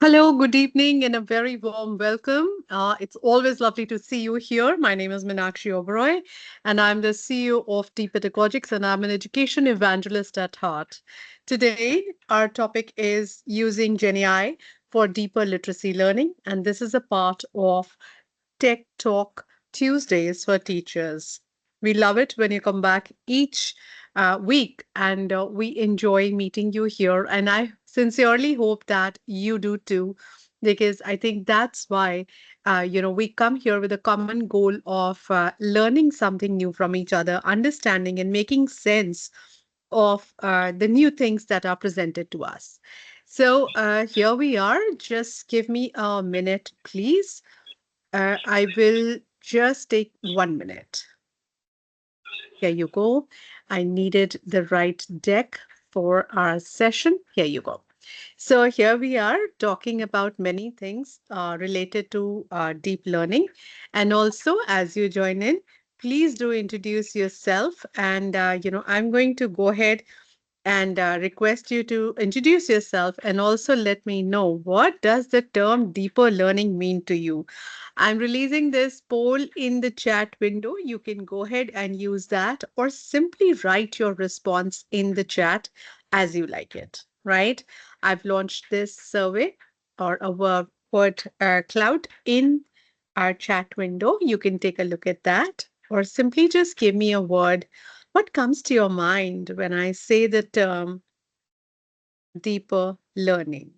Hello, good evening, and a very warm welcome. It's always lovely to see you here. My name is Meenakshi Oberoi, and I'm the CEO of Pedagogics, and I'm an education evangelist at heart. Today, our topic is using GenAI for deeper literacy learning, and this is a part of Tech Talk Tuesdays for teachers. We love it when you come back each week, and we enjoy meeting you here. And I sincerely hope that you do too, because I think that's why we come here with a common goal of learning something new from each other, understanding and making sense of the new things that are presented to us. So here we are. Just give me a minute, please. I will just take 1 minute. Here you go. I needed the right deck for our session. Here you go. So, here we are talking about many things related to deep learning. And also, as you join in, please do introduce yourself. And, I'm going to go ahead and request you to introduce yourself and also let me know what does the term deeper learning mean to you. I'm releasing this poll in the chat window. You can go ahead and use that or simply write your response in the chat as you like it, right? I've launched this survey or a word cloud in our chat window. You can take a look at that or simply just give me a word. What comes to your mind when I say the term deeper learning?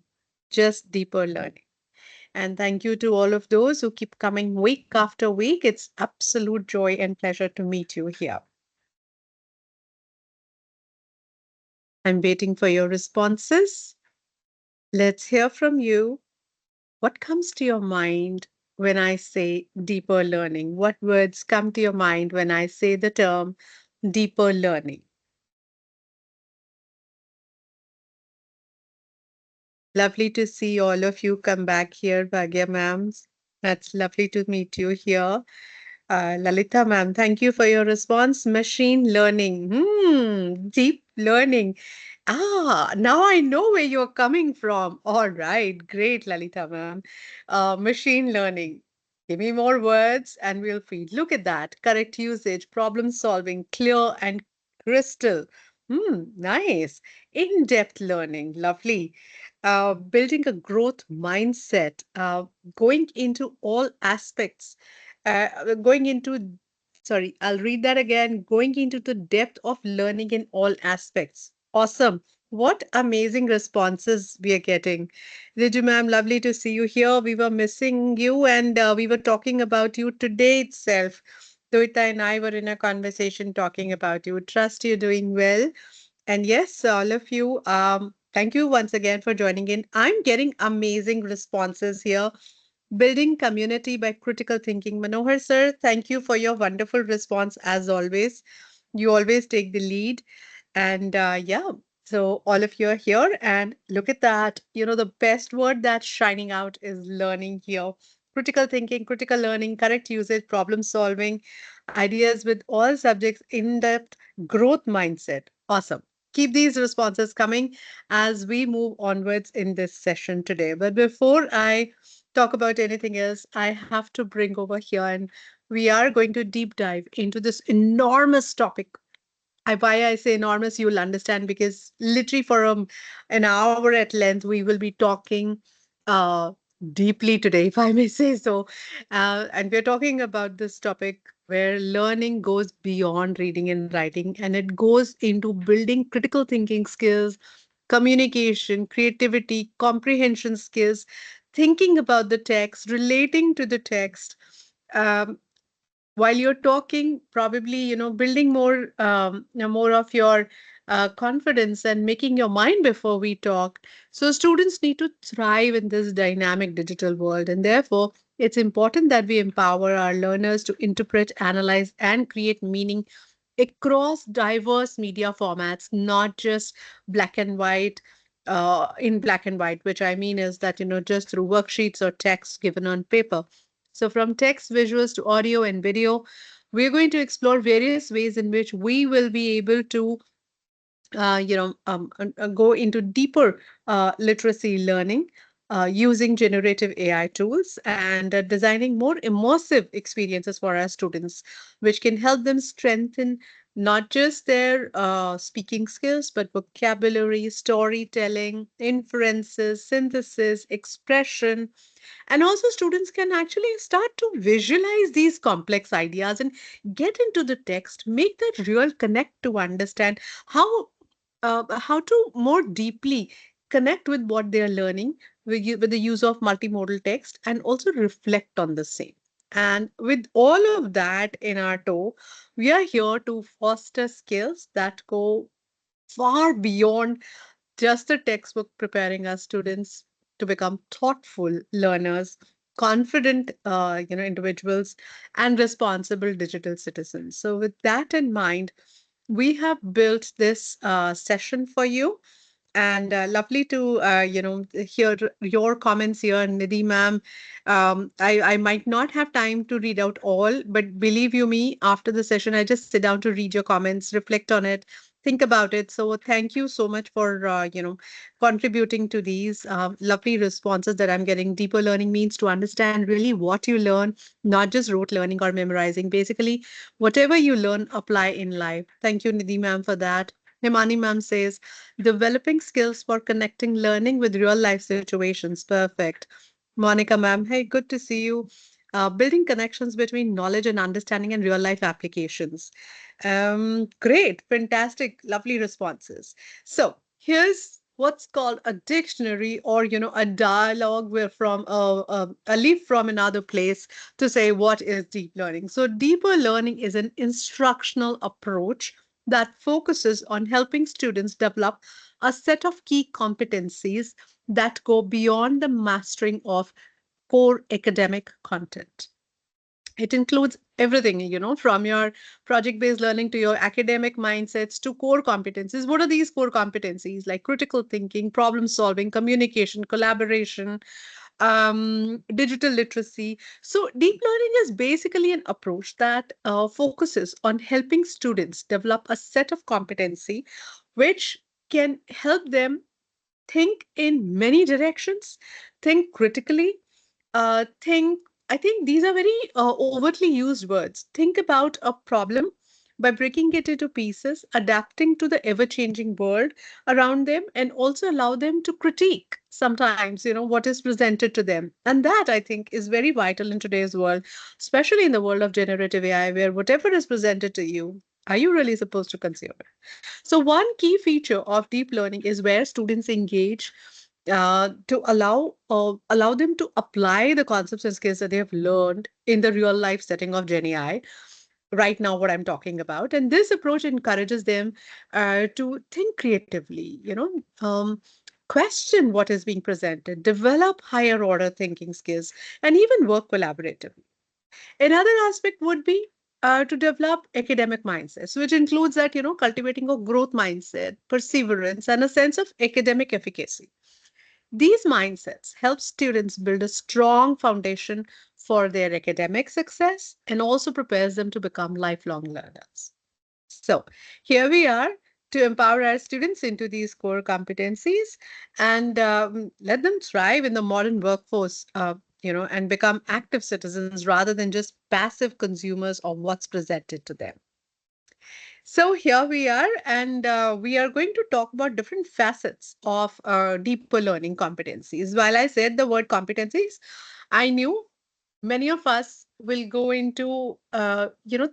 Just deeper learning. And thank you to all of those who keep coming week after week. It's absolute joy and pleasure to meet you here. I'm waiting for your responses. Let's hear from you. What comes to your mind when I say deeper learning? What words come to your mind when I say the term deeper learning? Lovely to see all of you come back here, Bhagya ma'am. That's lovely to meet you here. Lalita ma'am, thank you for your response. Machine learning. Deep learning. Now I know where you're coming from. All right, great, Lalita ma'am. Machine learning. Give me more words and we'll feed. Look at that. Correct usage, problem solving, clear and crystal. Nice. In-depth learning. Lovely. Building a growth mindset, going into all aspects, going into, sorry, I'll read that again, going into the depth of learning in all aspects. Awesome. What amazing responses we are getting. Riju ma'am, lovely to see you here. We were missing you and we were talking about you today itself. Doita and I were in a conversation talking about you. Trust you're doing well. And yes, all of you, thank you once again for joining in. I'm getting amazing responses here. Building community by critical thinking. Manohar sir, thank you for your wonderful response as always. You always take the lead. And yeah, so all of you are here. And look at that. The best word that's shining out is learning here. Critical thinking, critical learning, correct usage, problem solving, ideas with all subjects, in depth growth mindset. Awesome. Keep these responses coming as we move onwards in this session today. But before I talk about anything else, I have to bring over here and we are going to deep dive into this enormous topic. Why I say enormous, you'll understand because literally for an hour at length, we will be talking uh, deeply today, if I may say so. And we're talking about this topic where learning goes beyond reading and writing and it goes into building critical thinking skills, communication, creativity, comprehension skills, thinking about the text, relating to the text. Um, while you're talking, probably building more of your confidence and making your mind before we talk. So students need to thrive in this dynamic digital world, and therefore it's important that we empower our learners to interpret, analyze, and create meaning across diverse media formats, not just black and white. In black and white, which I mean is that, just through worksheets or text given on paper. So, from text, visuals to audio and video, we're going to explore various ways in which we will be able to go into deeper literacy learning. using generative AI tools and designing more immersive experiences for our students, which can help them strengthen not just their speaking skills, but vocabulary, storytelling, inferences, synthesis, expression. And also, students can actually start to visualize these complex ideas and get into the text, make that real connect to understand how to more deeply connect with what they are learning with the use of multimodal text and also reflect on the same. And with all of that in our tow, we are here to foster skills that go far beyond just the textbook, preparing our students to become thoughtful learners, confident individuals, and responsible digital citizens. So with that in mind, we have built this session for you, and lovely to hear your comments here, Nidhi ma'am. I might not have time to read out all, but believe you me, after the session, I just sit down to read your comments, reflect on it, think about it. So thank you so much for contributing to these lovely responses that I'm getting. Deeper learning means to understand really what you learn, not just rote learning or memorizing. Basically, whatever you learn, apply in life. Thank you, Nidhi ma'am, for that. Himani ma'am says, developing skills for connecting learning with real life situations. Perfect. Monica ma'am, hey, good to see you. Building connections between knowledge and understanding and real life applications. Great, fantastic, lovely responses. So here's what's called a dictionary, or a dialogue where from a leaf from another place to say what is deep learning. So deeper learning is an instructional approach that focuses on helping students develop a set of key competencies that go beyond the mastering of core academic content. It includes everything, from your project based learning to your academic mindsets to core competencies. What are these core competencies? Like critical thinking, problem solving, communication, collaboration, digital literacy. So, deep learning is basically an approach that focuses on helping students develop a set of competency which can help them think in many directions, think critically, think I think these are very overtly used words. Think about a problem by breaking it into pieces, adapting to the ever changing world around them, and also allow them to critique sometimes, what is presented to them. And that I think is very vital in today's world, especially in the world of generative AI, where whatever is presented to you, are you really supposed to consume it? So, one key feature of deep learning is where students engage to allow them to apply the concepts and skills that they have learned in the real life setting of Gen AI. Right now, what I'm talking about, and this approach encourages them to think creatively. Question what is being presented, develop higher order thinking skills, and even work collaboratively. Another aspect would be to develop academic mindsets, which includes that, cultivating a growth mindset, perseverance, and a sense of academic efficacy. These mindsets help students build a strong foundation for their academic success and also prepares them to become lifelong learners. So, here we are to empower our students into these core competencies and let them thrive in the modern workforce, and become active citizens rather than just passive consumers of what's presented to them. So here we are, and we are going to talk about different facets of deeper learning competencies. While I said the word competencies, I knew many of us will go into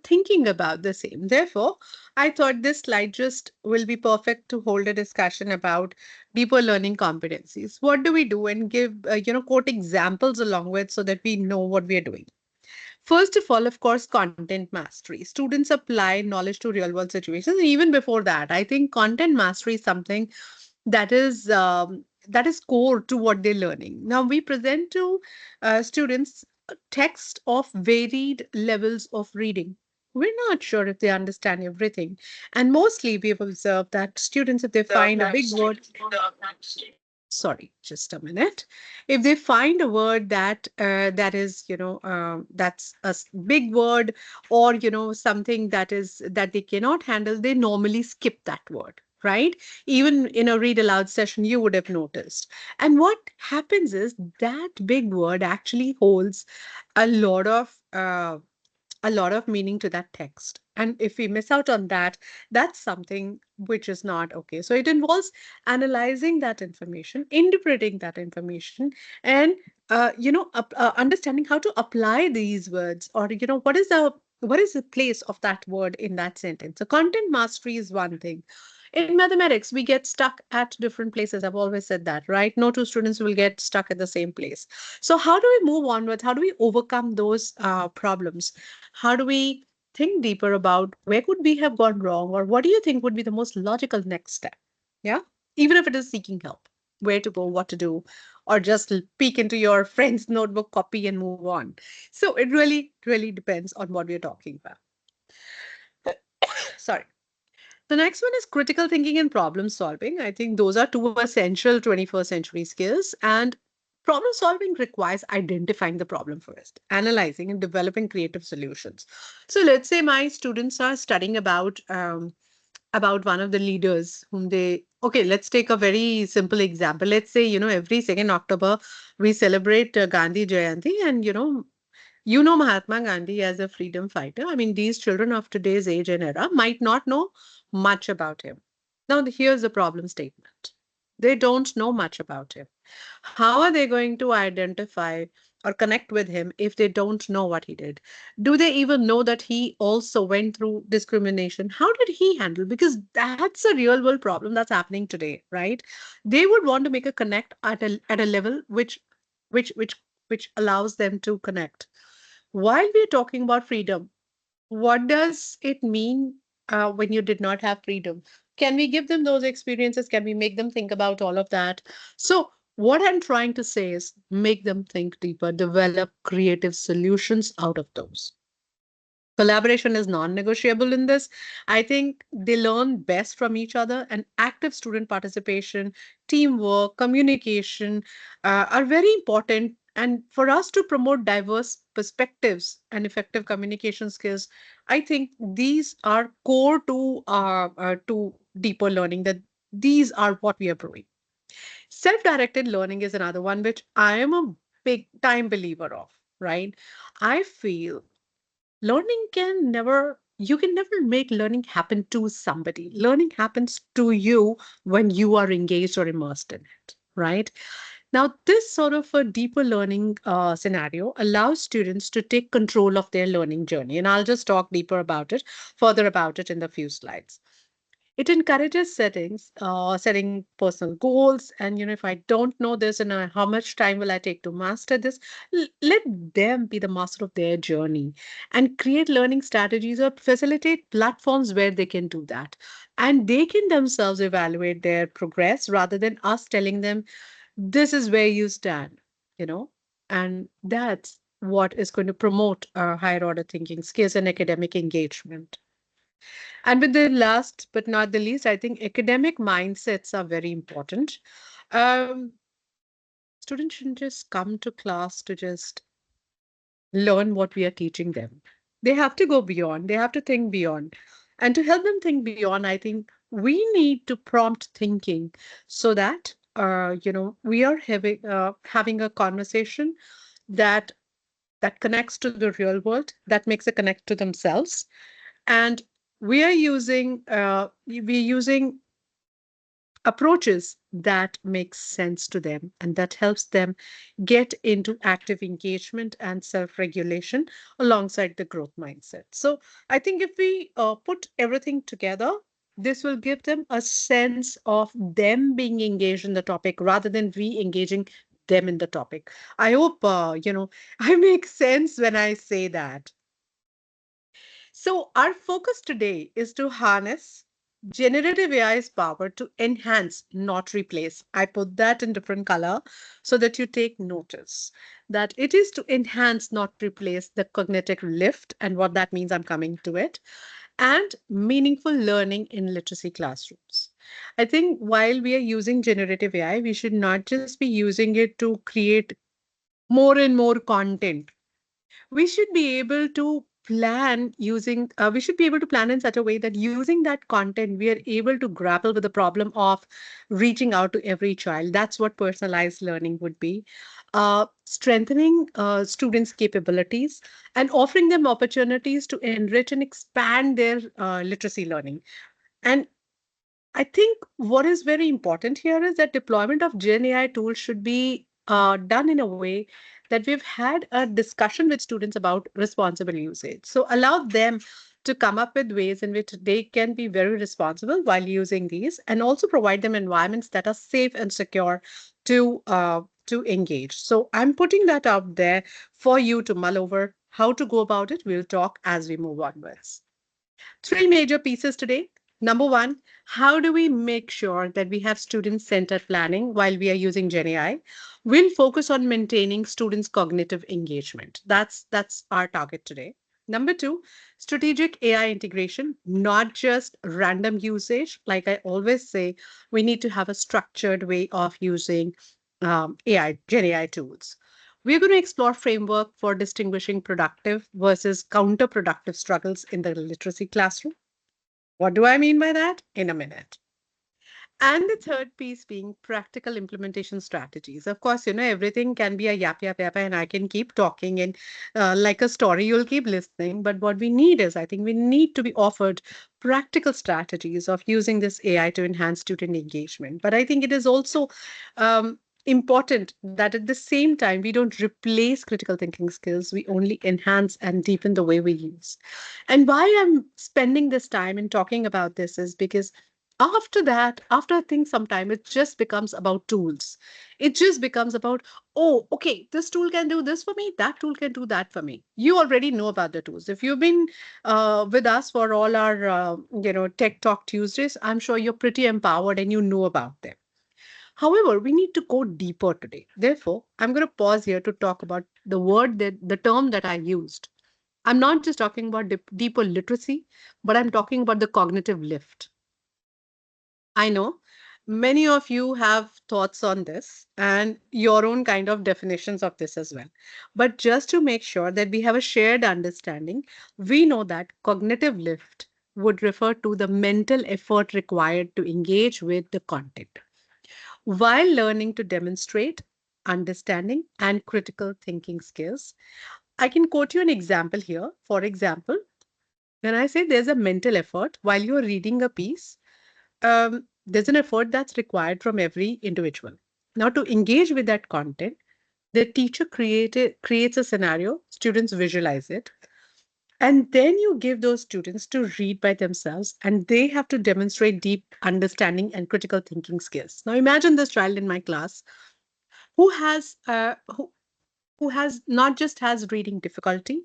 thinking about the same. Therefore, I thought this slide just will be perfect to hold a discussion about deeper learning competencies. What do we do, and give quote examples along with, so that we know what we are doing. First of all, of course, content mastery. Students apply knowledge to real world situations. And even before that, I think content mastery is something that is core to what they're learning. Now, we present to students a text of varied levels of reading. We're not sure if they understand everything. And mostly we've observed that students, if they find a big word, sorry, just a minute, if they find a word that is that's big word, or something that they cannot handle, they normally skip that word. right? Even in a read aloud session, you would have noticed. And what happens is that big word actually holds a lot of meaning to that text. And if we miss out on that, that's something which is not okay. So it involves analyzing that information, interpreting that information, and understanding how to apply these words, or what is the place of that word in that sentence. So content mastery is one thing. In mathematics, we get stuck at different places. I've always said that, right? No two students will get stuck at the same place. So, how do we move onwards? How do we overcome those problems? How do we think deeper about where could we have gone wrong, or what do you think would be the most logical next step? Yeah, even if it is seeking help, where to go, what to do, or just peek into your friend's notebook, copy, and move on. So, it really, really depends on what we're talking about. Sorry. The next one is critical thinking and problem solving. I think those are two essential 21st century skills. And problem solving requires identifying the problem first, analyzing and developing creative solutions. So let's say my students are studying about one of the leaders whom they. Okay, let's take a very simple example. Let's say, every second October we celebrate Gandhi Jayanti, and Mahatma Gandhi as a freedom fighter. I mean, these children of today's age and era might not know much about him. Now, here's the problem statement. They don't know much about him. How are they going to identify or connect with him if they don't know what he did? Do they even know that he also went through discrimination? How did he handle? Because that's a real world problem that's happening today, right? They would want to make a connect at a level which which which allows them to connect. While we're talking about freedom, what does it mean when you did not have freedom? Can we give them those experiences? Can we make them think about all of that? So, what I'm trying to say is make them think deeper, develop creative solutions out of those. Collaboration is non negotiable in this. I think they learn best from each other, and active student participation, teamwork, communication are very important. And for us to promote diverse perspectives and effective communication skills, I think these are core to deeper learning. That these are what we are doing. Self directed learning is another one which I am a big time believer of, right? I feel learning can never you can never make learning happen to somebody. Learning happens to you when you are engaged or immersed in it, right? Now this sort of a deeper learning scenario allows students to take control of their learning journey, and I'll just talk deeper about it further about it in the few slides. It encourages setting personal goals. And if I don't know this, and how much time will I take to master this, let them be the master of their journey and create learning strategies or facilitate platforms where they can do that. And they can themselves evaluate their progress rather than us telling them, this is where you stand, you know? And that's what is going to promote higher order thinking skills and academic engagement. And with the last but not the least, I think academic mindsets are very important. Um, Students shouldn't just come to class to just learn what we are teaching them. They have to go beyond, they have to think beyond. And to help them think beyond, I think we need to prompt thinking so that we are having a conversation that connects to the real world, that makes a connect to themselves. And we're using approaches that make sense to them and that helps them get into active engagement and self-regulation alongside the growth mindset. So I think if we put everything together, this will give them a sense of them being engaged in the topic rather than we engaging them in the topic. I hope I make sense when I say that. So, our focus today is to harness generative AI's power to enhance, not replace. I put that in different color so that you take notice that it is to enhance, not replace the cognitive lift. And what that means, I'm coming to it. And meaningful learning in literacy classrooms. I think while we are using generative AI, we should not just be using it to create more and more content. We should be able to plan using we should be able to plan in such a way that using that content we are able to grapple with the problem of reaching out to every child. That's what personalized learning would be. Strengthening students capabilities and offering them opportunities to enrich and expand their literacy learning. And I think what is very important here is that deployment of Gen AI tools should be done in a way that we've had a discussion with students about responsible usage. So allow them to come up with ways in which they can be very responsible while using these, and also provide them environments that are safe and secure to engage. So I'm putting that out there for you to mull over how to go about it. We'll talk as we move onwards. Three major pieces today. Number one, how do we make sure that we have student centered planning while we are using Gen AI? We'll focus on maintaining students' cognitive engagement. That's our target today. Number two, strategic AI integration, not just random usage. Like I always say, we need to have a structured way of using AI, Gen AI tools. We're going to explore framework for distinguishing productive versus counterproductive struggles in the literacy classroom. What do I mean by that? In a minute. And the third piece being practical implementation strategies. Of course, everything can be a yap, yap, yap, and I can keep talking and like a story, you'll keep listening. But what we need is, I think we need to be offered practical strategies of using this AI to enhance student engagement. But I think it is also important that at the same time, we don't replace critical thinking skills, we only enhance and deepen the way we use. And why I'm spending this time and talking about this is because after that, after I think sometime, it just becomes about tools. It just becomes about, oh, okay, this tool can do this for me, that tool can do that for me. You already know about the tools. If you've been with us for all our, Tech Talk Tuesdays, I'm sure you're pretty empowered and you know about them. However, we need to go deeper today. Therefore, I'm going to pause here to talk about the term that I used. I'm not just talking about deeper literacy, but I'm talking about the cognitive lift. I know many of you have thoughts on this and your own kind of definitions of this as well. But just to make sure that we have a shared understanding, we know that cognitive lift would refer to the mental effort required to engage with the content while learning to demonstrate understanding and critical thinking skills. I can quote you an example here. For example, when I say there's a mental effort while you're reading a piece, there's an effort that's required from every individual. Now, to engage with that content, the teacher creates a scenario, students visualize it, and then you give those students to read by themselves, and they have to demonstrate deep understanding and critical thinking skills. Now, imagine this child in my class who has who has not just has reading difficulty,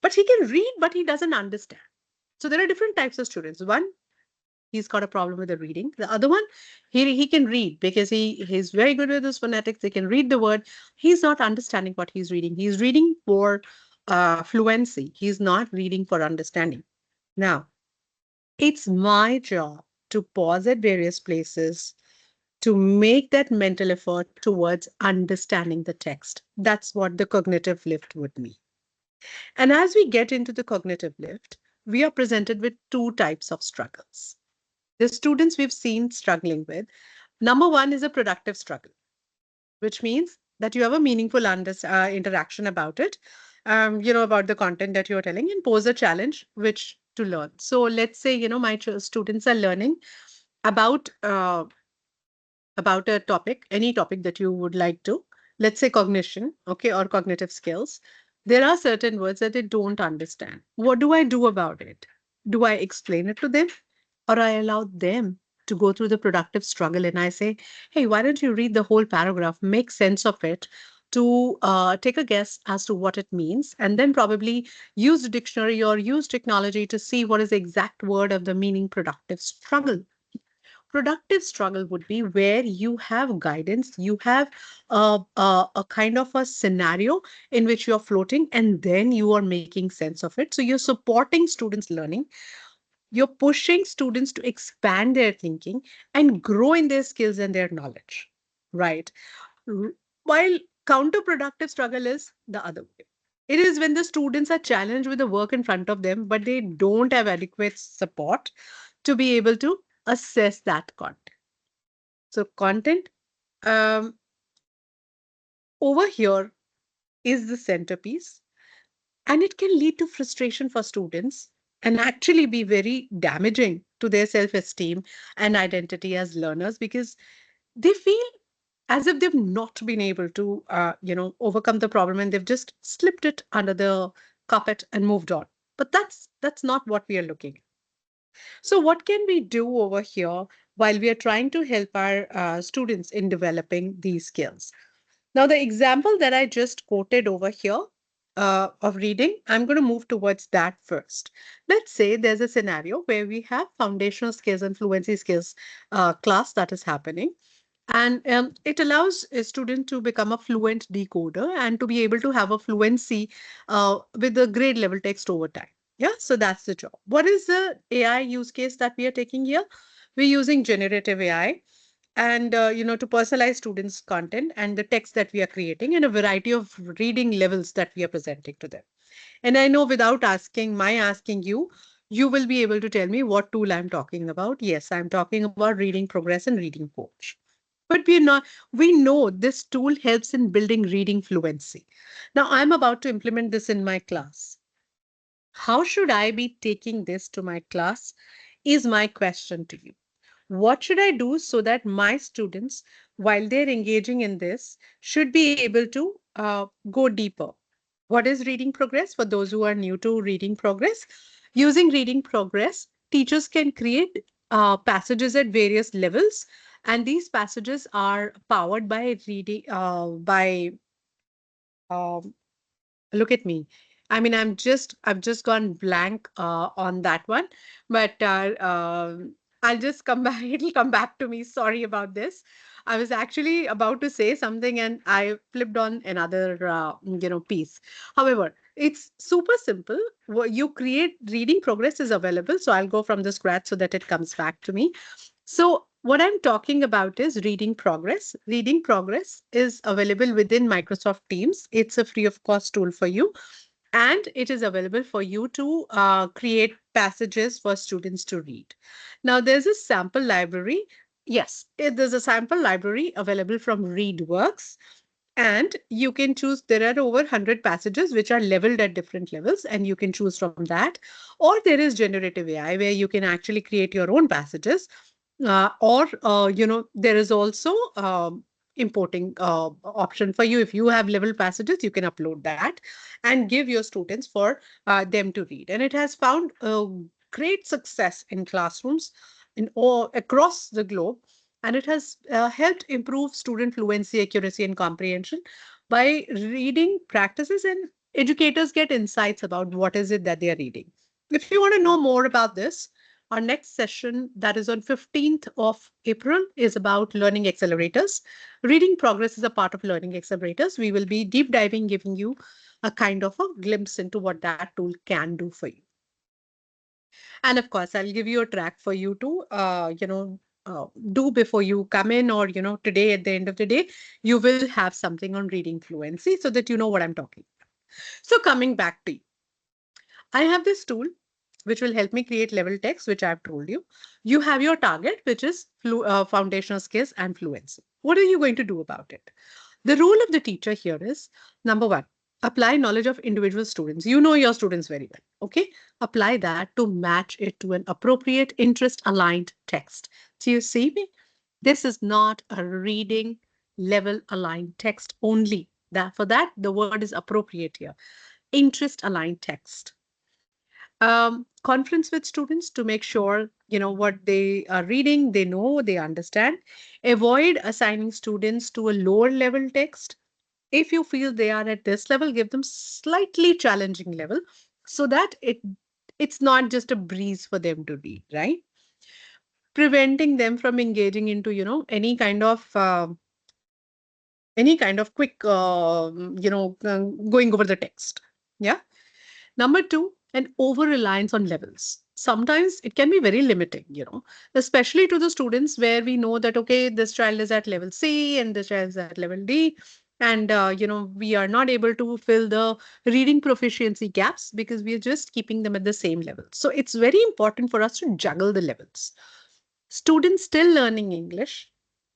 but he can read, but he doesn't understand. So there are different types of students. One, he's got a problem with the reading. The other one, he can read because he's very good with his phonetics. He can read the word. He's not understanding what he's reading. He's reading for fluency. He's not reading for understanding. Now, it's my job to pause at various places to make that mental effort towards understanding the text. That's what the cognitive lift would mean. And as we get into the cognitive lift, we are presented with two types of struggles. The students we've seen struggling with, number one is a productive struggle, which means that you have a meaningful interaction about it, about the content that you're telling, and pose a challenge which to learn. So let's say, my students are learning about about a topic, any topic that you would like to, let's say cognition, okay, or cognitive skills. There are certain words that they don't understand. What do I do about it? Do I explain it to them, or I allow them to go through the productive struggle and I say, hey, why don't you read the whole paragraph, make sense of it, to take a guess as to what it means, and then probably use the dictionary or use technology to see what is the exact word of the meaning productive struggle. Productive struggle would be where you have guidance, you have a kind of a scenario in which you're floating, and then you are making sense of it. So you're supporting students' learning, you're pushing students to expand their thinking and grow in their skills and their knowledge, right? R- While counterproductive struggle is the other way. It is when the students are challenged with the work in front of them, but they don't have adequate support to be able to assess that content. So, content um, over here is the centerpiece, and it can lead to frustration for students and actually be very damaging to their self esteem and identity as learners because they feel as if they've not been able to overcome the problem and they've just slipped it under the carpet and moved on, but that's not what we are looking at. So what can we do over here while we are trying to help our students in developing these skills? Now the example that I just quoted over here of reading, I'm going to move towards that first. Let's say there's a scenario where we have foundational skills and fluency skills class that is happening, and it allows a student to become a fluent decoder and to be able to have a fluency with the grade level text over time. Yeah, so that's the job. What is the AI use case that we are taking here? We're using generative AI and to personalize students' content and the text that we are creating and a variety of reading levels that we are presenting to them. And I know without asking you, you will be able to tell me what tool I'm talking about. Yes, I'm talking about Reading Progress and Reading Coach. But we know this tool helps in building reading fluency. Now I'm about to implement this in my class. How should I be taking this to my class? Is my question to you. What should I do so that my students, while they're engaging in this, should be able to go deeper? What is reading progress? For those who are new to reading progress, using reading progress, teachers can create passages at various levels, and these passages are powered by reading by um, look at me. I mean, I've just gone blank on that one, but I'll just come back. It'll come back to me. Sorry about this. I was actually about to say something and I flipped on another, piece. However, it's super simple. You create reading progress is available. So I'll go from the scratch so that it comes back to me. So, what I'm talking about is Reading Progress. Reading Progress is available within Microsoft Teams. It's a free of cost tool for you, and it is available for you to create passages for students to read. Now, there's a sample library. Yes, there's a sample library available from ReadWorks. And you can choose, there are over 100 passages which are leveled at different levels, and you can choose from that. Or there is generative AI where you can actually create your own passages. There is also importing option for you. If you have level passages, you can upload that and give your students for them to read. And it has found great success in classrooms in all across the globe, and it has helped improve student fluency, accuracy, and comprehension by reading practices, and educators get insights about what is it that they are reading. If you want to know more about this, our next session, that is on 15th of April, is about learning accelerators. Reading progress is a part of learning accelerators. We will be deep diving, giving you a kind of a glimpse into what that tool can do for you. And of course, I'll give you a track for you to, do before you come in, or, today at the end of the day, you will have something on reading fluency so that you know what I'm talking. So coming back to you, I have this tool which will help me create level text, which I've told you. You have your target, which is foundational skills and fluency. What are you going to do about it? The role of the teacher here is number one, apply knowledge of individual students. You know your students very well. Okay. Apply that to match it to an appropriate interest aligned text. So you see me? This is not a reading level aligned text only. That for that, the word is appropriate here. Interest aligned text. Conference with students to make sure what they are reading, they know, they understand. Avoid assigning students to a lower level text. If you feel they are at this level, give them slightly challenging level so that it's not just a breeze for them to read, right? Preventing them from engaging into any kind of quick going over the text. Yeah. Number two, an over reliance on levels. Sometimes it can be very limiting, especially to the students where we know that, okay, this child is at level C and this child is at level D. And we are not able to fill the reading proficiency gaps because we are just keeping them at the same level. So it's very important for us to juggle the levels. Students still learning English,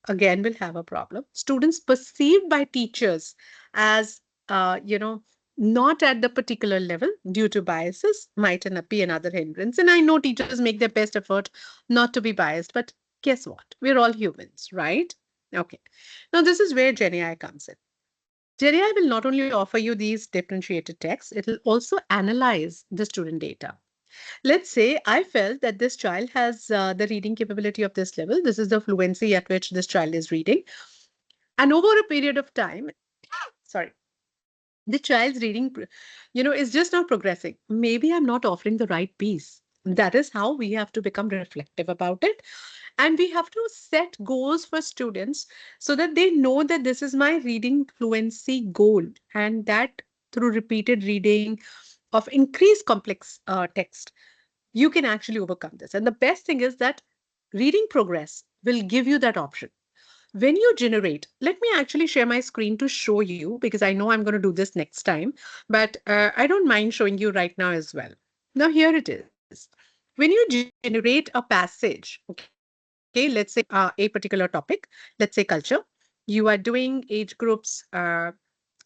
again, will have a problem. Students perceived by teachers as, not at the particular level due to biases might be another hindrance. And I know teachers make their best effort not to be biased, but guess what? We're all humans, right? Okay. Now, this is where GenAI comes in. GenAI will not only offer you these differentiated texts, it will also analyze the student data. Let's say I felt that this child has the reading capability of this level. This is the fluency at which this child is reading. And over a period of time, sorry, the child's reading, is just not progressing. Maybe I'm not offering the right piece. That is how we have to become reflective about it. And we have to set goals for students so that they know that this is my reading fluency goal, and that through repeated reading of increased complex text, you can actually overcome this. And the best thing is that reading progress will give you that option. When you generate, let me actually share my screen to show you because I know I'm going to do this next time, but I don't mind showing you right now as well. Now, here it is. When you generate a passage, okay, let's say a particular topic, let's say culture, you are doing age groups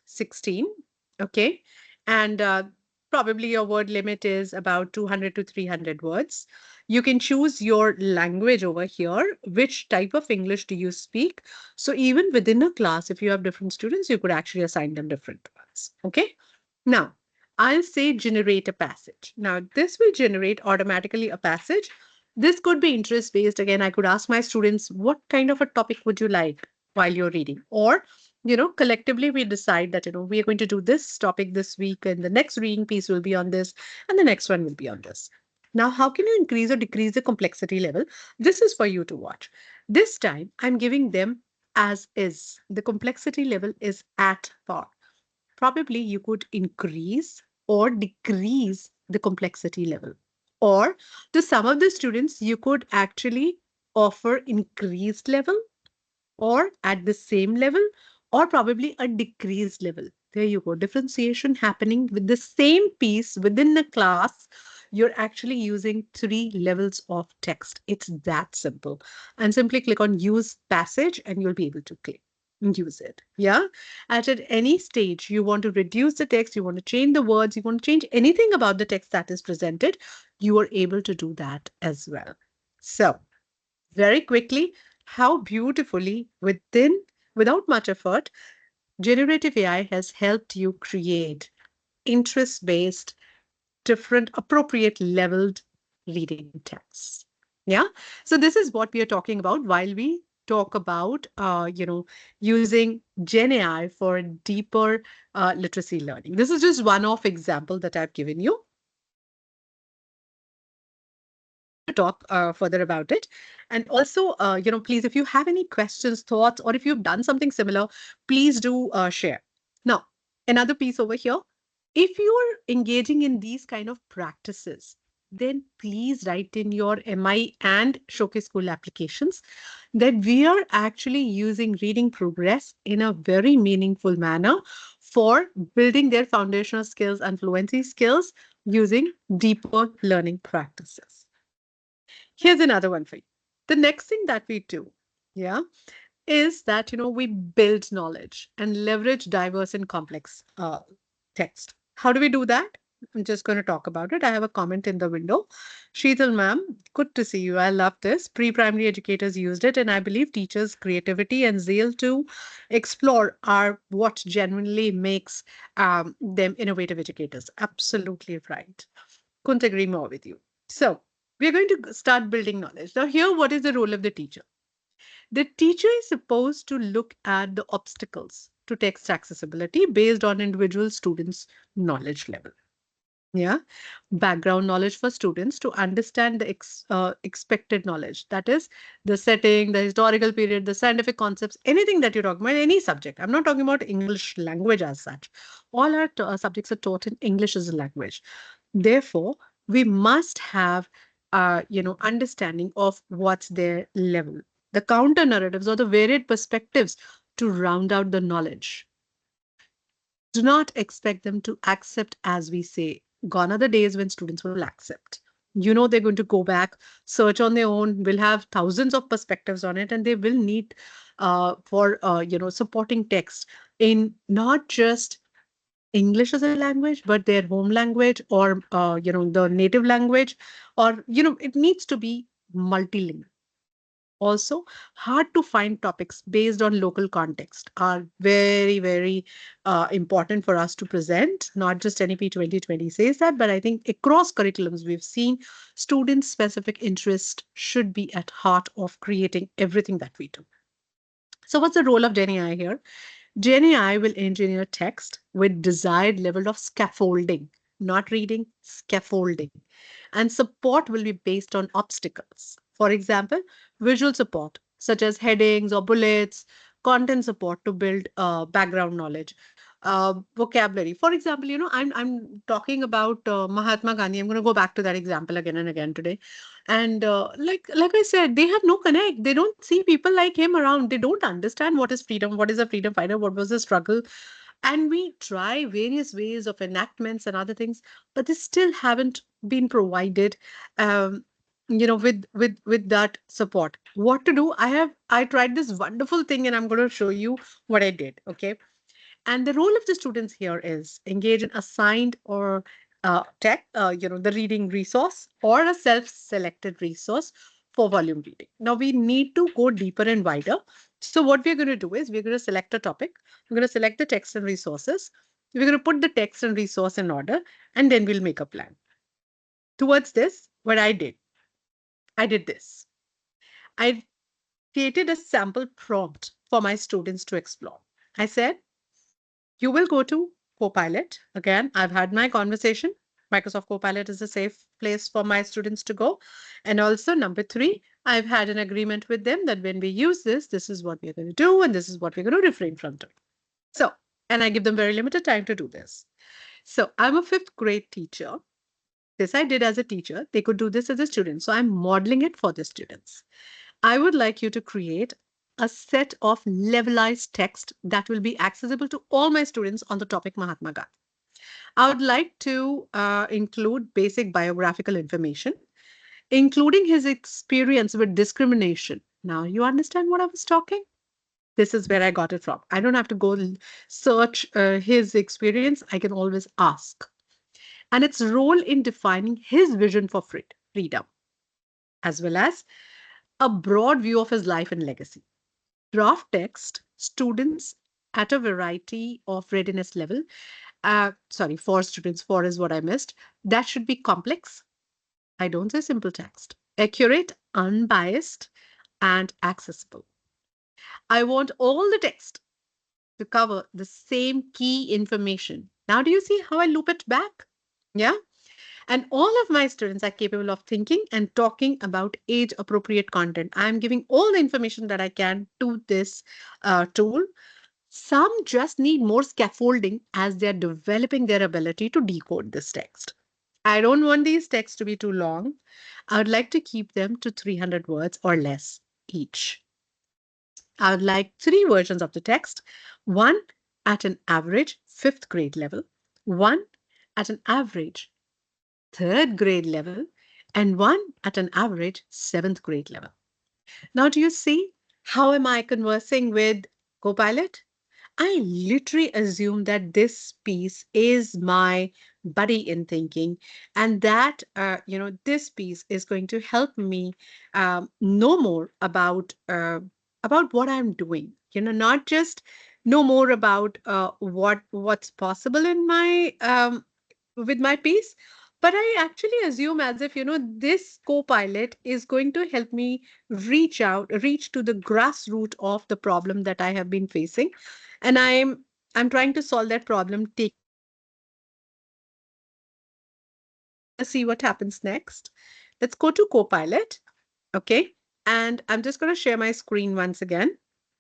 16, okay? And probably your word limit is about 200 to 300 words. You can choose your language over here. Which type of English do you speak? So even within a class, if you have different students, you could actually assign them different ones, okay? Now, I'll say generate a passage. Now, this will generate automatically a passage. This could be interest based. Again, I could ask my students, what kind of a topic would you like while you're reading? Or collectively we decide that, we are going to do this topic this week, and the next reading piece will be on this, and the next one will be on this. Now, how can you increase or decrease the complexity level? This is for you to watch. This time, I'm giving them as is. The complexity level is at par. Probably you could increase or decrease the complexity level. Or to some of the students, you could actually offer increased level or at the same level or probably a decreased level. There you go. Differentiation happening with the same piece within the class. You're actually using three levels of text. It's that simple. And simply click on use passage and you'll be able to click and use it. Yeah. At any stage, you want to reduce the text, you want to change the words, you want to change anything about the text that is presented, you are able to do that as well. So, very quickly, how beautifully without much effort, generative AI has helped you create interest based, different, appropriate leveled reading texts. Yeah. So this is what we are talking about while we talk about, using Gen AI for deeper literacy learning. This is just one off example that I've given you. Happy to talk further about it. And also, please, if you have any questions, thoughts, or if you've done something similar, please do share. Now, another piece over here. If you're engaging in these kind of practices, then please write in your MI and Showcase School applications that we are actually using reading progress in a very meaningful manner for building their foundational skills and fluency skills using deeper learning practices. Here's another one for you. The next thing that we do, yeah, is that we build knowledge and leverage diverse and complex text. How do we do that? I'm just going to talk about it. I have a comment in the window. Sheetal ma'am, good to see you. I love this. Pre-primary educators used it, and I believe teachers' creativity and zeal to explore are what genuinely makes them innovative educators. Absolutely right. Couldn't agree more with you. So we're going to start building knowledge. Now, here, what is the role of the teacher? The teacher is supposed to look at the obstacles to text accessibility based on individual students' knowledge level. Yeah, background knowledge for students to understand the expected knowledge. That is the setting, the historical period, the scientific concepts, anything that you're talking about, any subject. I'm not talking about English language as such. All our subjects are taught in English as a language. Therefore, we must have, understanding of what's their level, the counter narratives or the varied perspectives to round out the knowledge. Do not expect them to accept as we say. Gone are the days when students will accept. You know, they're going to go back, search on their own, will have thousands of perspectives on it, and they will need supporting text in not just English as a language, but their home language or the native language, or it needs to be multilingual. Also, hard to find topics based on local context are very, very important for us to present. Not just NEP 2020 says that, but I think across curriculums, we've seen student specific interest should be at heart of creating everything that we do. So, what's the role of GenAI here? GenAI will engineer text with desired level of scaffolding, not reading, scaffolding. And support will be based on obstacles. For example, visual support, such as headings or bullets, content support to build background knowledge, vocabulary. For example, I'm talking about Mahatma Gandhi. I'm going to go back to that example again and again today. And like I said, they have no connect. They don't see people like him around. They don't understand what is freedom, what is a freedom fighter, what was the struggle. And we try various ways of enactments and other things, but they still haven't been provided um, with that support. What to do? I tried this wonderful thing, and I'm going to show you what I did. Okay. And the role of the students here is engage in assigned or the reading resource or a self-selected resource for volume reading. Now we need to go deeper and wider. So what we're going to do is we're going to select a topic. We're going to select the text and resources. We're going to put the text and resource in order, and then we'll make a plan. Towards this, what I did this. I created a sample prompt for my students to explore. I said, you will go to Copilot. Again, I've had my conversation. Microsoft Copilot is a safe place for my students to go. And also, number three, I've had an agreement with them that when we use this, this is what we're going to do, and this is what we're going to refrain from doing. So, and I give them very limited time to do this. So, I'm a fifth grade teacher. This I did as a teacher. They could do this as a student. So, I'm modeling it for the students. I would like you to create a set of levelized text that will be accessible to all my students on the topic Mahatma Gandhi. I would like to include basic biographical information, including his experience with discrimination. Now, you understand what I was talking? This is where I got it from. I don't have to go search his experience. I can always ask. And its role in defining his vision for freedom, as well as a broad view of his life and legacy. Draft text, students at a variety of readiness level. Sorry, for students, for is what I missed. That should be complex. I don't say simple text. Accurate, unbiased, and accessible. I want all the text to cover the same key information. Now, do you see how I loop it back? Yeah. And all of my students are capable of thinking and talking about age appropriate content. I'm giving all the information that I can to this tool. Some just need more scaffolding as they're developing their ability to decode this text. I don't want these texts to be too long. I would like to keep them to 300 words or less each. I would like three versions of the text, one at an average fifth grade level, one at an average third grade level, and one at an average seventh grade level. Now, do you see how am I conversing with Copilot? I literally assume that this piece is my buddy in thinking, and that this piece is going to help me know more about what I'm doing. Not just know more about what's possible in my with my piece, but I actually assume as if this co-pilot is going to help me reach to the grassroots of the problem that I have been facing, and I'm trying to solve that problem, taking it to its conclusion. So we're going to see what happens next. Let's go to Copilot. Okay. And I'm just going to share my screen once again.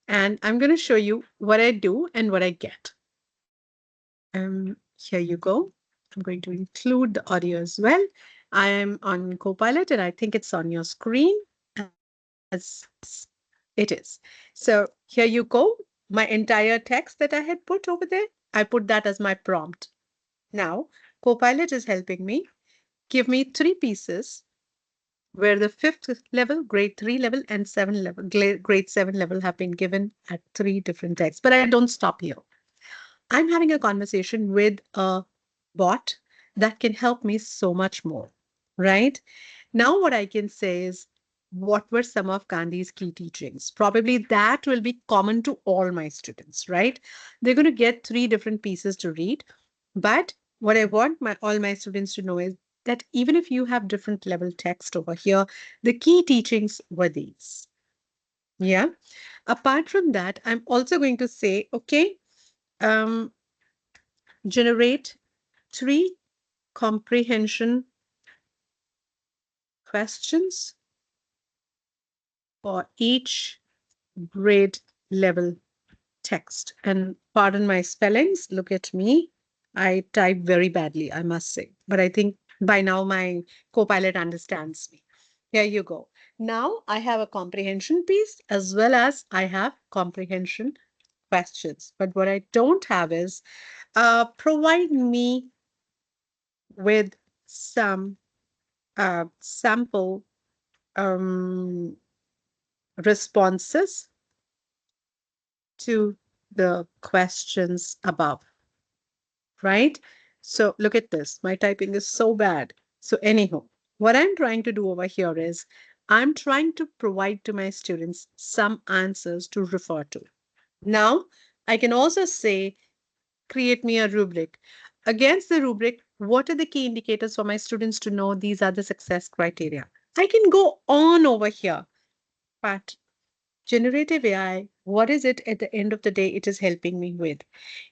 And I'm going to show you what I do and what I get. Here you go. I'm going to include the audio as well. I am on Copilot and I think it's on your screen as it is. So here you go. My entire text that I had put over there. I put that as my prompt. Now, Copilot is helping me give me three pieces where the fifth level, grade three level, and seven level, grade seven level have been given at three different texts. But I don't stop here. I'm having a conversation with a bot that can help me so much more, right? Now, what I can say is, what were some of Gandhi's key teachings? Probably that will be common to all my students, right? They're going to get three different pieces to read. But what I want all my students to know is that even if you have different level text over here, the key teachings were these. Yeah. Apart from that, I'm also going to say, okay, um, generate three comprehension questions for each grade level text. And pardon my spellings, look at me. I type very badly, I must say. But I think by now my Copilot understands me. Here you go. Now I have a comprehension piece as well as I have comprehension questions. But what I don't have is provide me with some sample um, responses to the questions above, right? So look at this. My typing is so bad. So anyhow, what I'm trying to do over here is I'm trying to provide to my students some answers to refer to. Now, I can also say, create me a rubric. Against the rubric, what are the key indicators for my students to know these are the success criteria? I can go on over here, but generative AI, what is it at the end of the day it is helping me with?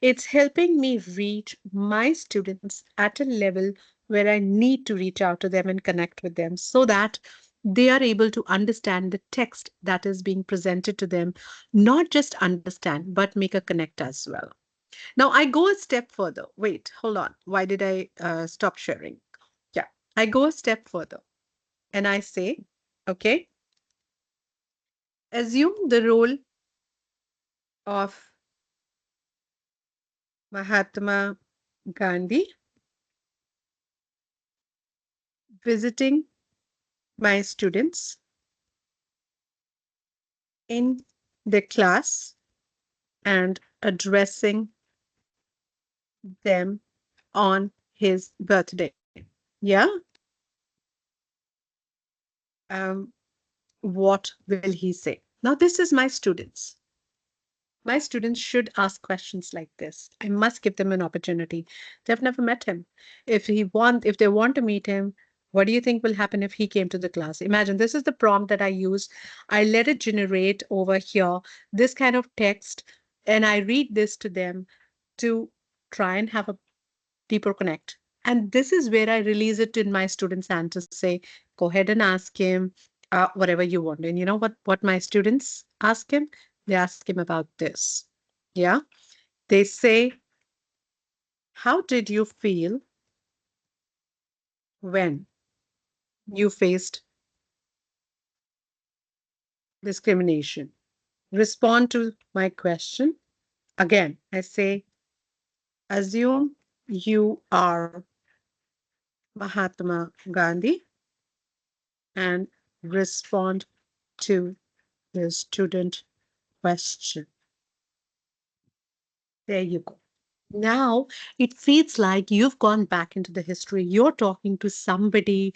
It's helping me reach my students at a level where I need to reach out to them and connect with them so that they are able to understand the text that is being presented to them, not just understand, but make a connect as well. Now, I go a step further. Wait, hold on. Why did I stop sharing? Yeah, I go a step further and I say, okay, assume the role of Mahatma Gandhi visiting my students in the class and addressing them on his birthday. Yeah. Um, what will he say? Now, this is my students. My students should ask questions like this. I must give them an opportunity. They've never met him. If they want to meet him, what do you think will happen if he came to the class? Imagine this is the prompt that I use. I let it generate over here this kind of text, and I read this to them to try and have a deeper connect. And this is where I release it in my students' hand to say, go ahead and ask him whatever you want. And you know what my students ask him? They ask him about this. Yeah. They say, how did you feel when you faced discrimination? Respond to my question. Again, I say, assume you are Mahatma Gandhi and respond to the student question. There you go. Now it feels like you've gone back into the history. You're talking to somebody,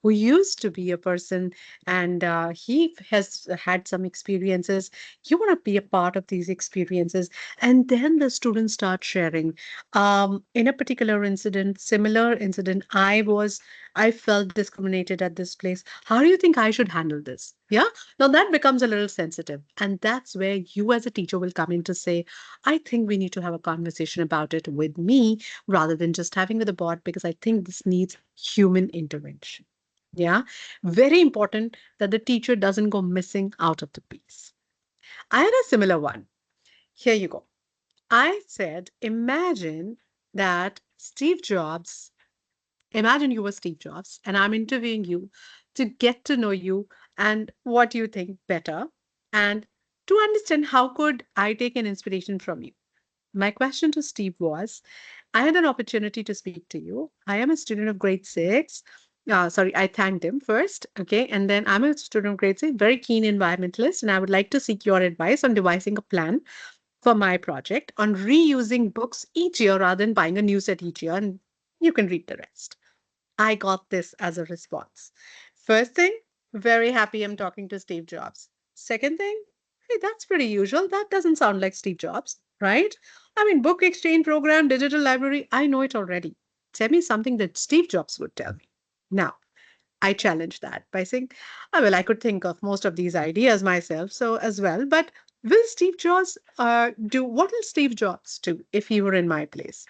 who used to be a person, and he has had some experiences. You want to be a part of these experiences, and then the students start sharing. In a particular incident, similar incident, I felt discriminated at this place. How do you think I should handle this? Yeah. Now that becomes a little sensitive, and that's where you as a teacher will come in to say, I think we need to have a conversation about it with me rather than just having with a bot because I think this needs human intervention. Yeah. Very important that the teacher doesn't go missing out of the piece. I had a similar one. Here you go. I said, imagine you were Steve Jobs and I'm interviewing you to get to know you and what you think better and to understand how could I take an inspiration from you. My question to Steve was, I had an opportunity to speak to you. I am a student of grade six. Sorry, I thanked him first. Okay. And then I'm a student of grade six, very keen environmentalist, and I would like to seek your advice on devising a plan for my project on reusing books each year rather than buying a new set each year. And you can read the rest. I got this as a response. First thing, very happy I'm talking to Steve Jobs. Second thing, hey, that's pretty usual. That doesn't sound like Steve Jobs, right? I mean, book exchange program, digital library, I know it already. Tell me something that Steve Jobs would tell me. Now, I challenge that by saying, oh, well, I could think of most of these ideas myself, so as well. But will Steve Jobs do what will Steve Jobs do if he were in my place?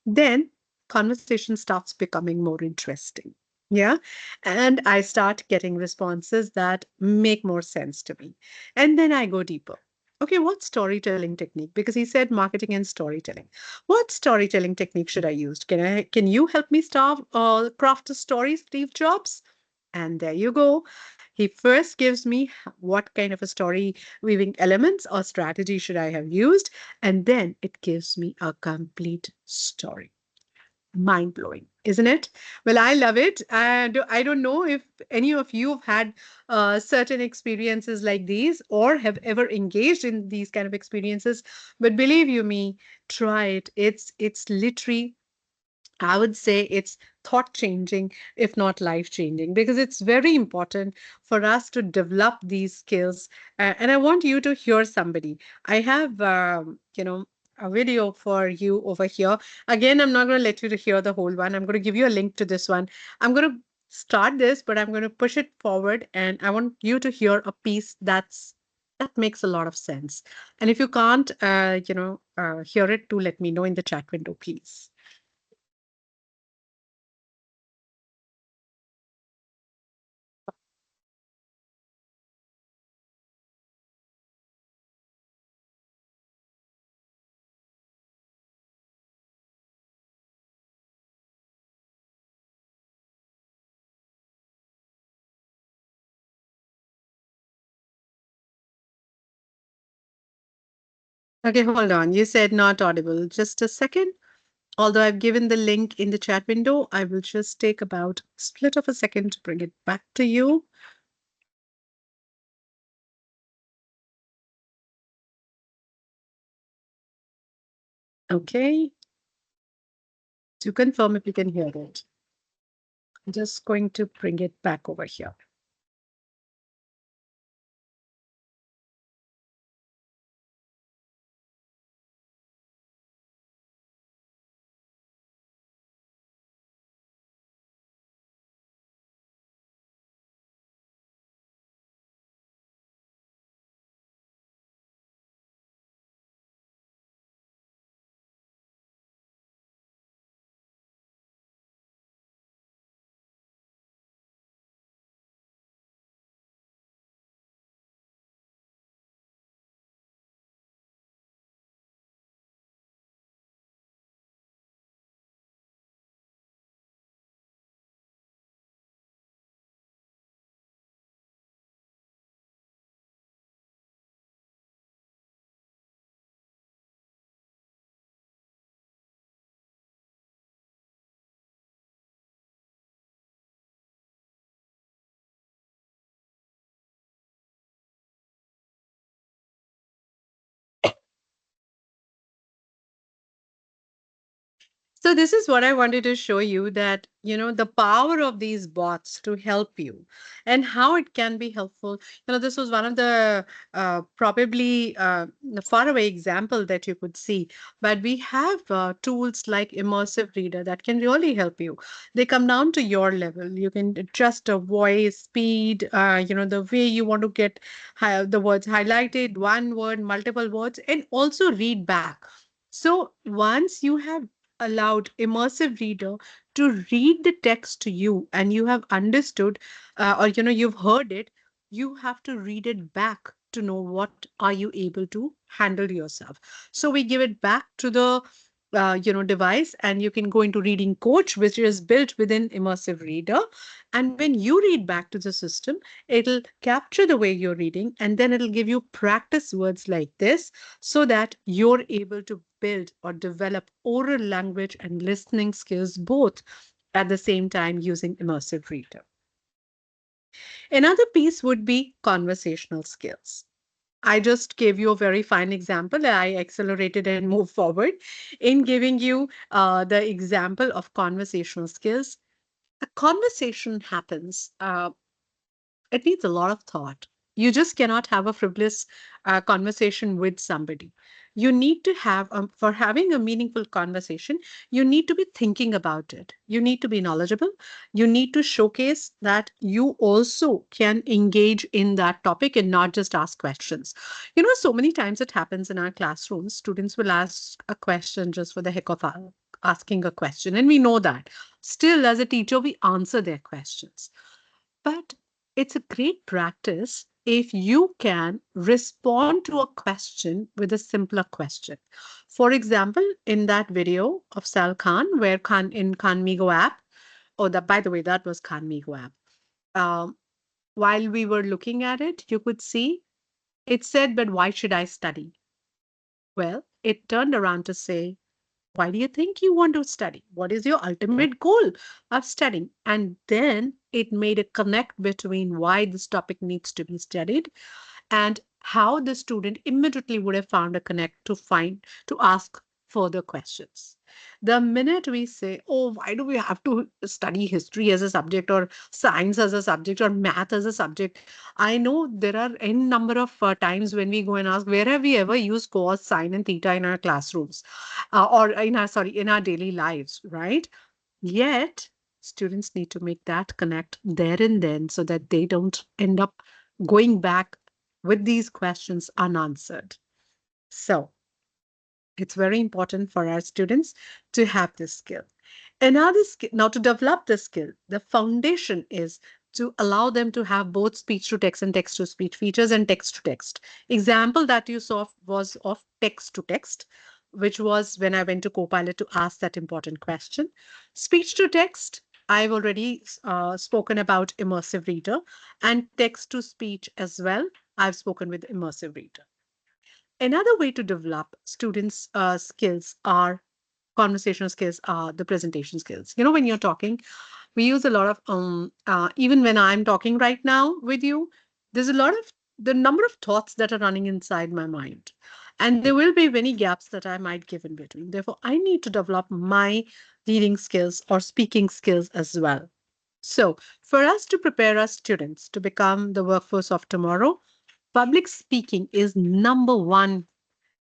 Then conversation starts becoming more interesting. Yeah. And I start getting responses that make more sense to me. And then I go deeper. Okay, what storytelling technique? Because he said marketing and storytelling. What storytelling technique should I use? Can you help me craft a story, Steve Jobs? And there you go. He first gives me what kind of a story weaving elements or strategy should I have used, and then it gives me a complete story. Mind blowing, isn't it? Well, I love it. And I don't know if any of you have had certain experiences like these or have ever engaged in these kind of experiences. But believe you me, try it. It's literally, I would say it's thought changing, if not life changing, because it's very important for us to develop these skills. And I want you to hear somebody. I have, a video for you over here. Again, I'm not going to let you to hear the whole one. I'm going to give you a link to this one. I'm going to start this, but I'm going to push it forward, and I want you to hear a piece that makes a lot of sense. And if you can't, hear it, do let me know in the chat window, please. Okay, hold on. You said not audible. Just a second. Although I've given the link in the chat window, I will just take about split of a second to bring it back to you. Okay. To confirm if you can hear it. I'm just going to bring it back over here. So this is what I wanted to show you that, the power of these bots to help you and how it can be helpful. This was one of the probably the faraway example that you could see. But we have tools like Immersive Reader that can really help you. They come down to your level. You can adjust a voice, speed, the way you want to get the words highlighted, one word, multiple words, and also read back. So once you have allowed immersive reader to read the text to you and you have understood or you've heard it, you have to read it back to know what are you able to handle yourself. So we give it back to the device, and you can go into reading coach, which is built within immersive reader. And when you read back to the system, it'll capture the way you're reading, and then it'll give you practice words like this, so that you're able to build or develop oral language and listening skills both at the same time using immersive reader. Another piece would be conversational skills. I just gave you a very fine example. I accelerated and moved forward in giving you the example of conversational skills. A conversation happens. It needs a lot of thought. You just cannot have a frivolous conversation with somebody. You need to have, for having a meaningful conversation, you need to be thinking about it. You need to be knowledgeable. You need to showcase that you also can engage in that topic and not just ask questions. So many times it happens in our classrooms, students will ask a question just for the heck of asking a question. And we know that. Still, as a teacher, we answer their questions. But it's a great practice if you can respond to a question with a simpler question. For example, in that video of Sal Khan, where Khan in Khanmigo app, oh, that by the way, that was Khanmigo app. Um, while we were looking at it, you could see it said, "But why should I study?" Well, it turned around to say, why do you think you want to study? What is your ultimate goal of studying? And then it made a connect between why this topic needs to be studied and how the student immediately would have found a connect to ask further questions. The minute we say, oh, why do we have to study history as a subject or science as a subject or math as a subject? I know there are n number of times when we go and ask, where have we ever used cos, sine, and theta in our classrooms, or in our daily lives, right? Yet students need to make that connect there and then so that they don't end up going back with these questions unanswered. So it's very important for our students to have this skill. Another skill, now to develop the skill, the foundation is to allow them to have both speech to text and text to speech features and text to text. Example that you saw was of text to text, which was when I went to Copilot to ask that important question. Speech to text, I've already spoken about immersive reader, and text to speech as well. I've spoken with immersive reader. Another way to develop students' skills are conversational skills, are the presentation skills. When you're talking, we use a lot of even when I'm talking right now with you, there's a lot of the number of thoughts that are running inside my mind, and there will be many gaps that I might give in between. Therefore, I need to develop my reading skills or speaking skills as well. So for us to prepare our students to become the workforce of tomorrow, public speaking is number one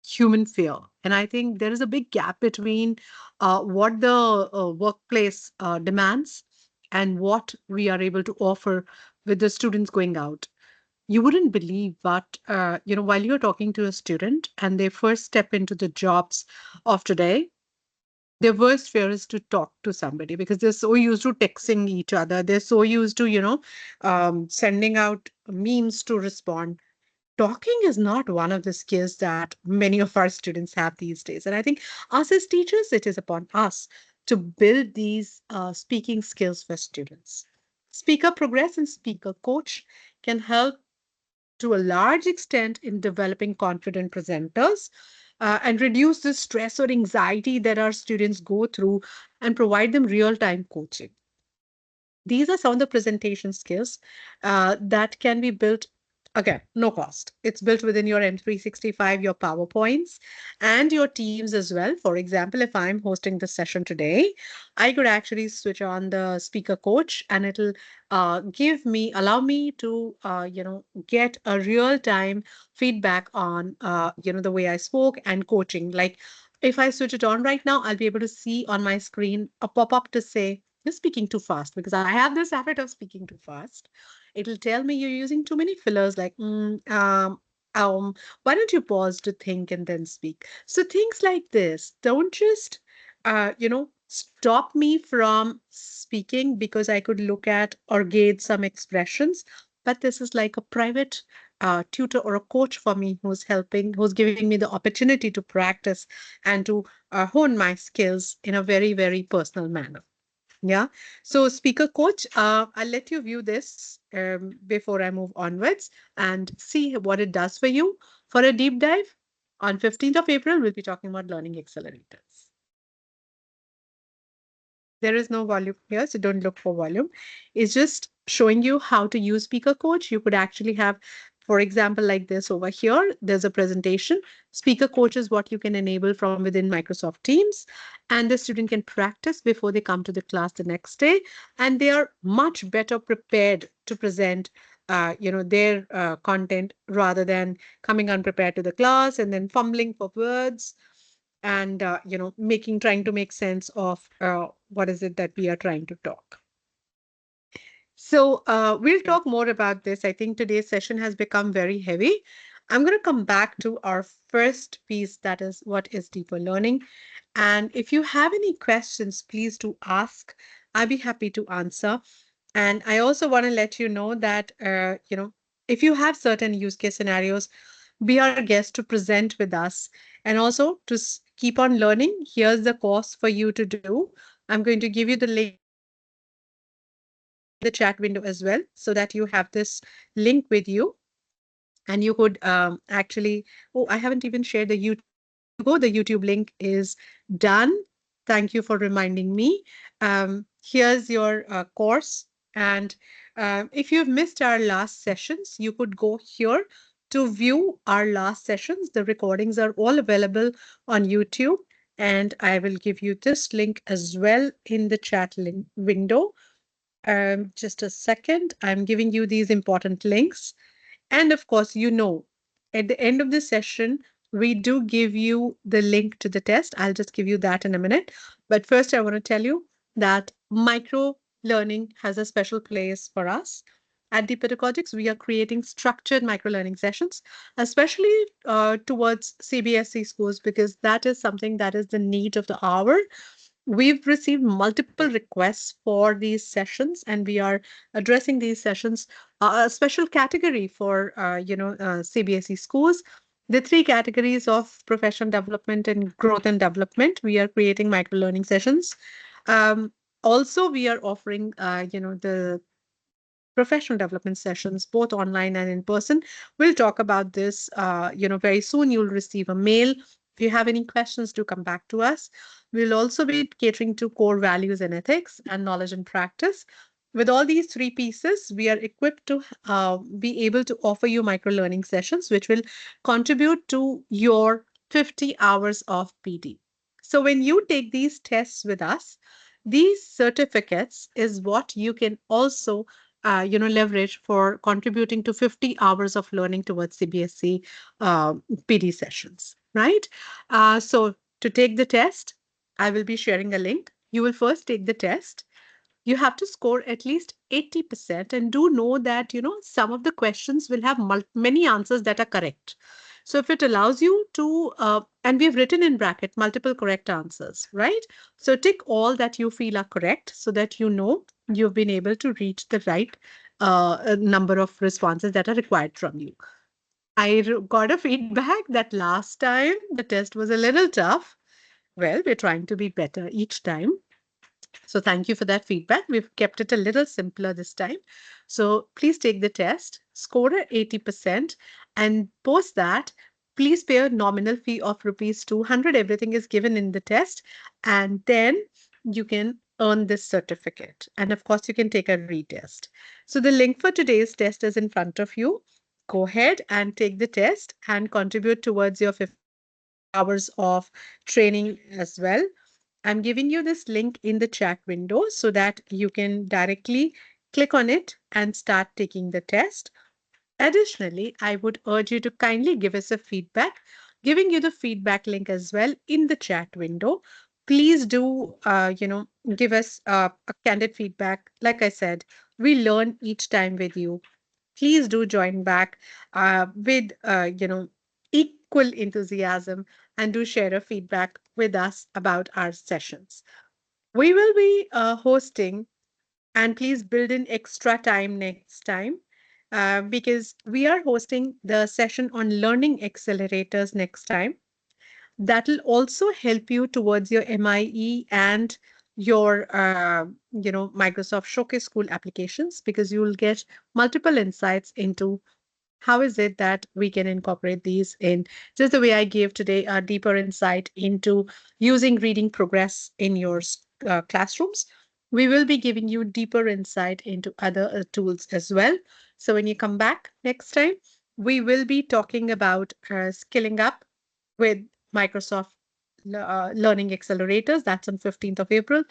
human fear. And I think there is a big gap between what the workplace demands and what we are able to offer with the students going out. You wouldn't believe, but while you're talking to a student and they first step into the jobs of today, their worst fear is to talk to somebody because they're so used to texting each other. They're so used to, sending out memes to respond. Talking is not one of the skills that many of our students have these days. And I think us as teachers, it is upon us to build these speaking skills for students. Speaker Progress and Speaker Coach can help to a large extent in developing confident presenters and reduce the stress or anxiety that our students go through and provide them real time coaching. These are some of the presentation skills that can be built. Again, no cost. It's built within your M365, your PowerPoints, and your Teams as well. For example, if I'm hosting this session today, I could actually switch on the speaker coach and it'll allow me to, get a real time feedback on, the way I spoke and coaching. Like if I switch it on right now, I'll be able to see on my screen a pop up to say, you're speaking too fast because I have this habit of speaking too fast. It'll tell me you're using too many fillers, like, why don't you pause to think and then speak? So things like this don't just, stop me from speaking because I could look at or gauge some expressions, but this is like a private tutor or a coach for me who's giving me the opportunity to practice and to hone my skills in a very, very personal manner. Yeah. So, speaker coach, I'll let you view this before I move onwards and see what it does for you. For a deep dive, on 15th of April, we'll be talking about learning accelerators. There is no volume here, so don't look for volume. It's just showing you how to use Speaker Coach. You could actually have, for example, like this over here, there's a presentation. Speaker Coach is what you can enable from within Microsoft Teams, and the student can practice before they come to the class the next day, and they are much better prepared to present their content rather than coming unprepared to the class and then fumbling for words and making trying to make sense of what is it that we are trying to talk. So we'll talk more about this. I think today's session has become very heavy. I'm going to come back to our first piece, that is what is deeper learning. And if you have any questions, please do ask. I'll be happy to answer. And I also want to let you know that if you have certain use case scenarios, be our guest to present with us. And also to keep on learning, here's the course for you to do. I'm going to give you the link in the chat window as well so that you have this link with you and you could actually, oh, I haven't even shared the YouTube. There you go. The YouTube link is done. Thank you for reminding me. Here's your course. And if you've missed our last sessions, you could go here to view our last sessions. The recordings are all available on YouTube. And I will give you this link as well in the chat link window. Just a second. I'm giving you these important links. And of course, at the end of the session, we do give you the link to the test. I'll just give you that in a minute. But first, I want to tell you that micro learning has a special place for us. At the Pedagogics, we are creating structured micro learning sessions, especially towards CBSE schools, because that is something that is the need of the hour. We've received multiple requests for these sessions, and we are addressing these sessions, a special category for CBSE schools. The three categories of professional development and growth and development. We are creating micro learning sessions. Um, Also, we are offering the professional development sessions, both online and in person. We'll talk about this, very soon. You'll receive a mail. If you have any questions, do come back to us. We'll also be catering to core values and ethics and knowledge and practice. With all these three pieces, we are equipped to be able to offer you micro learning sessions, which will contribute to your 50 hours of PD. So when you take these tests with us, these certificates is what you can also leverage for contributing to 50 hours of learning towards CBSE PD sessions, right? So to take the test, I will be sharing a link. You will first take the test. You have to score at least 80%, and do know that some of the questions will have many answers that are correct. So if it allows you to and we've written in bracket multiple correct answers, right? So tick all that you feel are correct so that you've been able to reach the right number of responses that are required from you. Got a feedback that last time the test was a little tough. Well, we're trying to be better each time. So thank you for that feedback. We've kept it a little simpler this time. So please take the test, score at 80%, and post that. Please pay a nominal fee of rupees 200. Everything is given in the test, and then you can earn this certificate. And of course, you can take a retest. So the link for today's test is in front of you. Go ahead and take the test and contribute towards your 50 hours of training as well. I'm giving you this link in the chat window so that you can directly click on it and start taking the test. Additionally, I would urge you to kindly give us a feedback, giving you the feedback link as well in the chat window. Please do, give us a candid feedback. Like I said, we learn each time with you. Please do join back with, equal enthusiasm and do share a feedback with us about our sessions. We will be hosting, and please build in extra time next time. because we are hosting the session on learning accelerators next time. That will also help you towards your MIE and your Microsoft Showcase School applications, because you will get multiple insights into how is it that we can incorporate these in just the way I gave today, a deeper insight into using reading progress in your classrooms. We will be giving you deeper insight into other tools as well. So when you come back next time, we will be talking about skilling up with Microsoft Learning Accelerators. That's on 15th of April.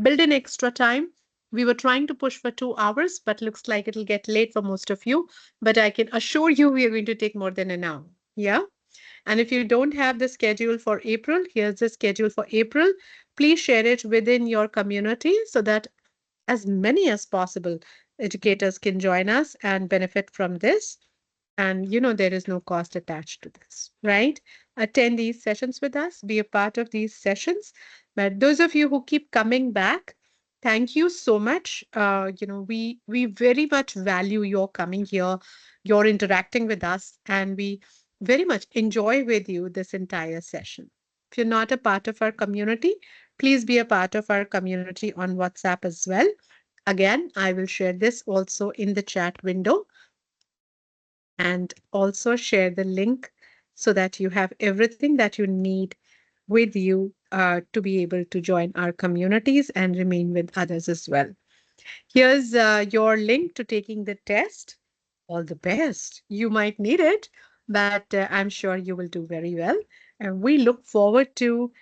Build in extra time. We were trying to push for 2 hours, but looks like it'll get late for most of you. But I can assure you we are going to take more than an hour. Yeah. And if you don't have the schedule for April, here's the schedule for April. Please share it within your community so that as many as possible educators can join us and benefit from this. And there is no cost attached to this, right? Attend these sessions with us, be a part of these sessions. But those of you who keep coming back, thank you so much. We very much value your coming here, your interacting with us, and we very much enjoy with you this entire session. If you're not a part of our community, please be a part of our community on WhatsApp as well. Again, I will share this also in the chat window and also share the link so that you have everything that you need with you to be able to join our communities and remain with others as well. Here's your link to taking the test. All the best. You might need it, but I'm sure you will do very well. And we look forward to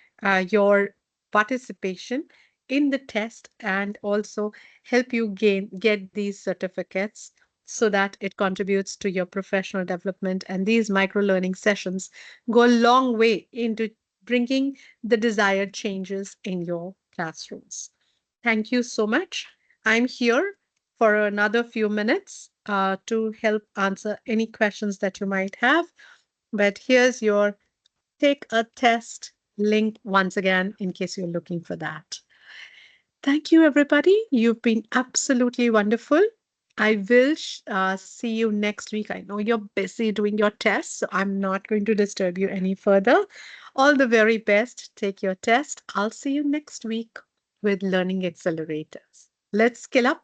your participation in the test and also help you get these certificates so that it contributes to your professional development. And these micro learning sessions go a long way into bringing the desired changes in your classrooms. Thank you so much. I'm here for another few minutes to help answer any questions that you might have. But here's your take a test link once again in case you're looking for that. Thank you, everybody. You've been absolutely wonderful. I will see you next week. I know you're busy doing your tests, so I'm not going to disturb you any further. All the very best. Take your test. I'll see you next week with Learning Accelerators. Let's skill up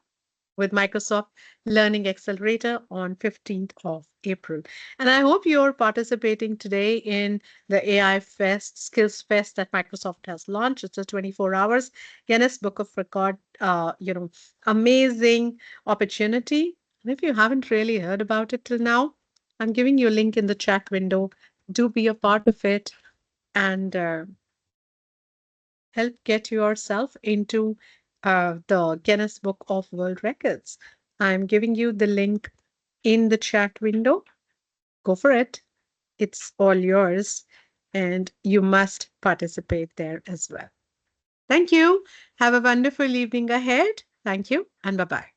with Microsoft Learning Accelerator on 15th of April. And I hope you're participating today in the AI Fest, Skills Fest that Microsoft has launched. It's a 24 hours Guinness Book of Record, amazing opportunity. And if you haven't really heard about it till now, I'm giving you a link in the chat window. Do be a part of it and help get yourself into the Guinness Book of World Records. I'm giving you the link in the chat window. Go for it. It's all yours, and you must participate there as well. Thank you. Have a wonderful evening ahead. Thank you, and bye bye.